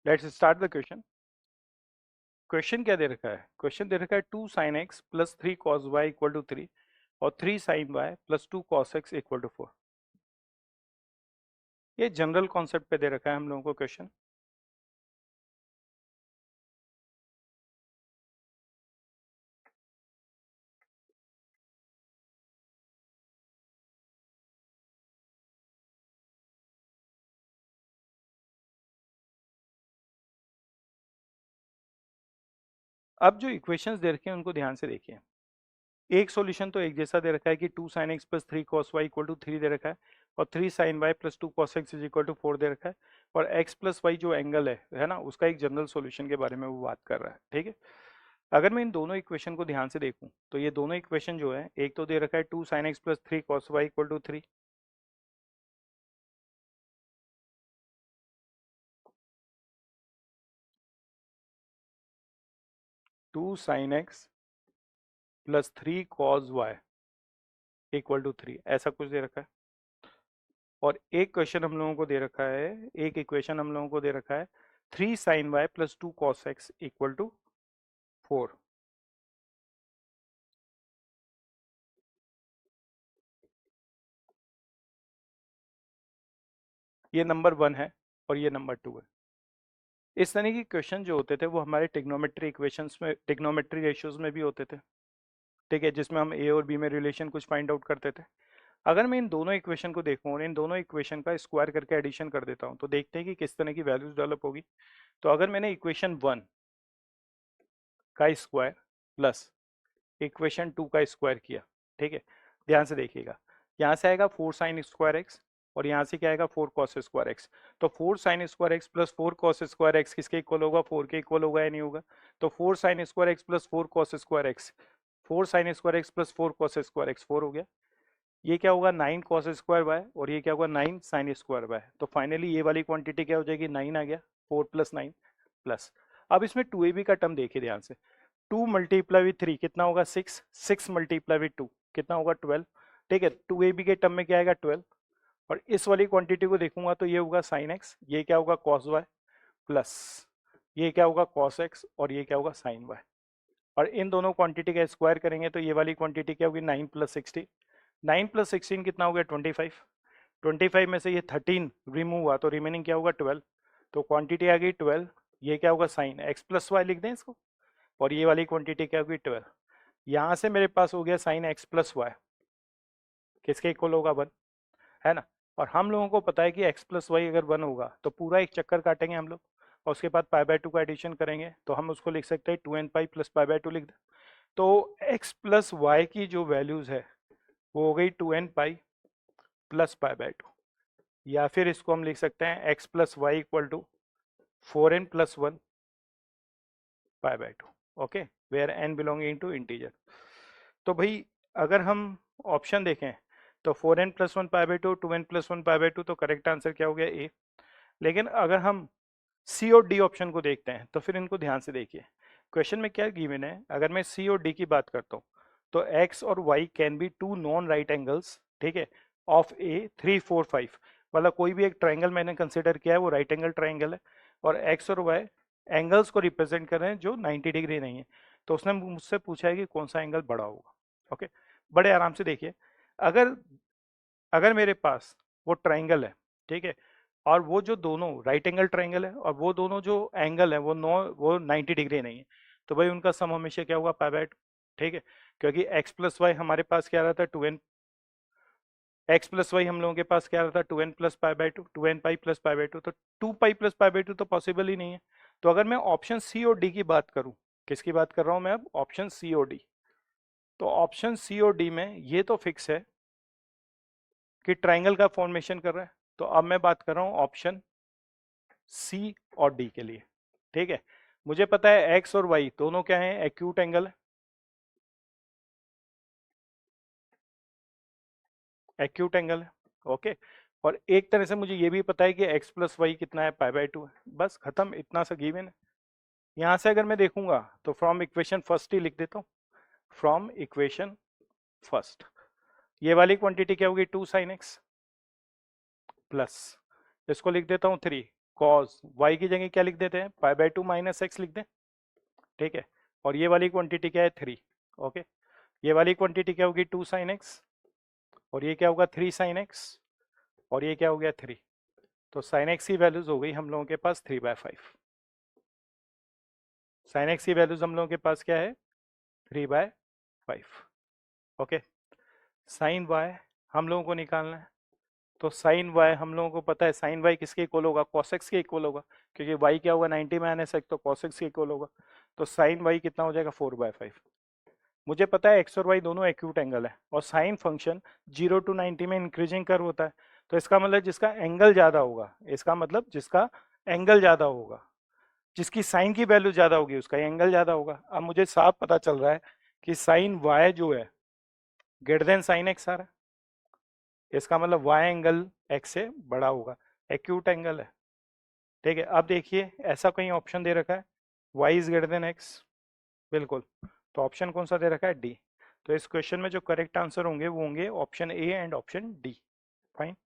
Let's start the question. Question क्या दे रखा है? क्वेश्चन दे रखा है 2 sin x plus 3 cos y equal to 3 और 3 sin y plus 2 cos x equal to 4। ये जनरल कॉन्सेप्ट पे दे रखा है हम लोगों को क्वेश्चन। अब जो इक्वेशंस दे रखे हैं उनको ध्यान से देखिए। एक सॉल्यूशन तो एक जैसा दे रखा है कि 2 sin x plus 3 cos y equal to 3 दे रखा है और 3 sin y plus 2 cos x is equal to 4 दे रखा है। और x प्लस वाई जो एंगल है ना, उसका एक जनरल सॉल्यूशन के बारे में वो बात कर रहा है। ठीक है, अगर मैं इन दोनों इक्वेशन को ध्यान से देखूं तो ये दोनों इक्वेशन जो है, एक तो दे रखा है 2 sin x plus 3 cos y equal to 3, 2 sin x plus 3 cos y equal to 3, ऐसा कुछ दे रखा है। और एक क्वेश्चन हम लोगों को दे रखा है, एक इक्वेशन हम लोगों को दे रखा है 3 sin y plus 2 cos x equal to 4। ये नंबर 1 है और ये नंबर 2 है। इस तरह के क्वेश्चन जो होते थे वो हमारे टिग्नोमेट्री इक्वेशंस में, टिग्नोमेट्री रेशियोज में भी होते थे। ठीक है, जिसमें हम ए और बी में रिलेशन कुछ फाइंड आउट करते थे। अगर मैं इन दोनों इक्वेशन को देखूं और इन दोनों इक्वेशन का स्क्वायर करके एडिशन कर देता हूं तो देखते हैं कि किस तरह की वैल्यूज डेवलप होगी। तो अगर मैंने इक्वेशन 1 का स्क्वायर प्लस इक्वेशन 2 का स्क्वायर किया, ठीक है, ध्यान से देखिएगा, यहाँ से आएगा 4 sin² x और यहाँ से क्या आएगा 4 cos² x। तो 4 sin² x plus 4 cos² x किसके इक्वल होगा? 4 के इक्वल होगा या नहीं होगा? तो 4 sin² x plus 4 cos²x, 4 sin² x plus 4 cos² x 4 हो गया। ये क्या होगा? 9 cos² y और ये क्या होगा? 9 sin²y। तो फाइनली ये वाली क्वांटिटी क्या हो जाएगी? 9 आ गया, 4 + 9 प्लस। अब इसमें 2ab का टर्म देखिए ध्यान से। 2 मल्टीप्लाई विथ 3 कितना होगा? 6, 6 मल्टीप्लाई विथ 2 कितना होगा? 12। ठीक है, 2ab के टर्म में क्या आएगा? 12। और इस वाली क्वांटिटी को देखूंगा तो ये होगा sin x, ये क्या होगा? cos y प्लस ये क्या होगा? cos x और ये क्या होगा? sin y। और इन दोनों क्वांटिटी का स्क्वायर करेंगे तो ये वाली क्वांटिटी क्या होगी? 9 + 16। 9 + 16 कितना हो गया? 25। 25 में से ये 13 रिमूव हुआ तो रिमेनिंग क्या होगा? 12। तो क्वांटिटी आ गई 12। ये क्या होगा? साइन x प्लस वाई लिख दें इसको। और ये वाली क्वांटिटी क्या होगी? 12। यहाँ से मेरे पास हो गया साइन x प्लस वाई, किसके इक्वल होगा? 1, है ना। और हम लोगों को पता है कि x प्लस वाई अगर 1 होगा तो पूरा एक चक्कर काटेंगे हम लोग और उसके बाद π/2 का एडिशन करेंगे तो हम उसको लिख सकते हैं 2n पाई प्लस π/2 लिख दें। तो x प्लस वाई की जो वैल्यूज है वो हो गई 2n पाई प्लस π/2, या फिर इसको हम लिख सकते हैं x plus Y equal to 4n plus 1 π/2। Okay, where n belonging to integer. तो भाई अगर हम ऑप्शन देखें तो 4n प्लस 1 π/2, 2n प्लस 1 π/2, तो करेक्ट आंसर क्या हो गया? ए। लेकिन अगर हम सी और डी ऑप्शन को देखते हैं तो फिर इनको ध्यान से देखिए। क्वेश्चन में क्या गिवन है? अगर मैं सी और डी की बात करता हूँ तो एक्स और y can be two non right angles, ठीक है, ऑफ ए 3, 4, 5। मतलब कोई भी एक ट्राइंगल मैंने कंसिडर किया है वो राइट एंगल ट्राइंगल है और एक्स और वाई एंगल्स को रिप्रेजेंट कर रहे हैं जो 90 डिग्री नहीं है। तो उसने मुझसे पूछा है कि कौन सा एंगल बड़ा होगा। ओके, बड़े आराम से देखिए। अगर अगर मेरे पास वो ट्राइंगल है, ठीक है, और वो जो दोनों राइट एंगल ट्राइंगल है और वो दोनों जो एंगल है वो 90 डिग्री नहीं है, तो भाई उनका सम हमेशा क्या होगा? π/2। ठीक है, क्योंकि x प्लस वाई हमारे पास क्या रहता है? 2n। एक्स प्लस वाई हम लोगों के पास क्या रहता है? 2n plus π/2, 2n pi plus π/2। तो 2 पाई प्लस π/2 तो पॉसिबल ही नहीं है। तो अगर मैं ऑप्शन सी और डी की बात करूं, किसकी बात कर रहा हूं मैं अब? ऑप्शन सी और डी। तो ऑप्शन सी और डी में ये तो फिक्स है कि ट्राइंगल का फॉर्मेशन कर रहा है। तो अब मैं बात कर रहा हूं ऑप्शन सी और डी के लिए। ठीक है, मुझे पता है एक्स और वाई दोनों क्या है? एक्यूट एंगल है, एक्यूट एंगल है। ओके, और एक तरह से मुझे ये भी पता है कि एक्स प्लस वाई कितना है? π/2 है। बस खत्म, इतना सा गिवन है। यहां से अगर मैं देखूंगा तो फ्रॉम इक्वेशन फर्स्ट ही लिख देता हूं। फ्रॉम इक्वेशन फर्स्ट ये वाली क्वांटिटी क्या होगी? 2 sin x प्लस, इसको लिख देता हूं 3 कॉस वाई की जगह क्या लिख देते हैं, पाई बाय 2 माइनस एक्स लिख दें, ठीक है। और ये वाली क्वांटिटी क्या है, 3, ओके। ये वाली क्वांटिटी क्या होगी, 2 साइन एक्स, और ये क्या होगा 3 साइन एक्स, और ये क्या हो गया 3। तो साइन एक्स की वैल्यूज हो गई हम लोगों के पास 3/5। साइन एक्स की वैल्यूज हम लोगों के पास क्या है, 3/5, ओके। साइन वाई हम लोगों को निकालना है, तो साइन वाई हम लोगों को पता है साइन वाई किसके इक्वल होगा, cos x के इक्वल होगा, क्योंकि वाई क्या होगा 90 माइनस एक्स, तो cos x के इक्वल होगा। तो साइन वाई कितना हो जाएगा 4/5। मुझे पता है एक्स और वाई दोनों एक्यूट एंगल है, और साइन फंक्शन 0 to 90 में इंक्रीजिंग कर्व होता है। तो इसका मतलब जिसका एंगल ज्यादा होगा, इसका मतलब जिसका एंगल ज्यादा होगा, जिसकी साइन की वैल्यू ज्यादा होगी उसका एंगल ज्यादा होगा। अब मुझे साफ पता चल रहा है कि साइन वाई जो है ग्रेटर देन साइन एक्स आ रहा है, इसका मतलब वाई एंगल एक्स से बड़ा होगा, एक्यूट एंगल है, ठीक है। अब देखिए ऐसा कहीं ऑप्शन दे रखा है y is greater than x, बिल्कुल। तो ऑप्शन कौन सा दे रखा है, डी। तो इस क्वेश्चन में जो करेक्ट आंसर होंगे वो होंगे option A and option D. Fine.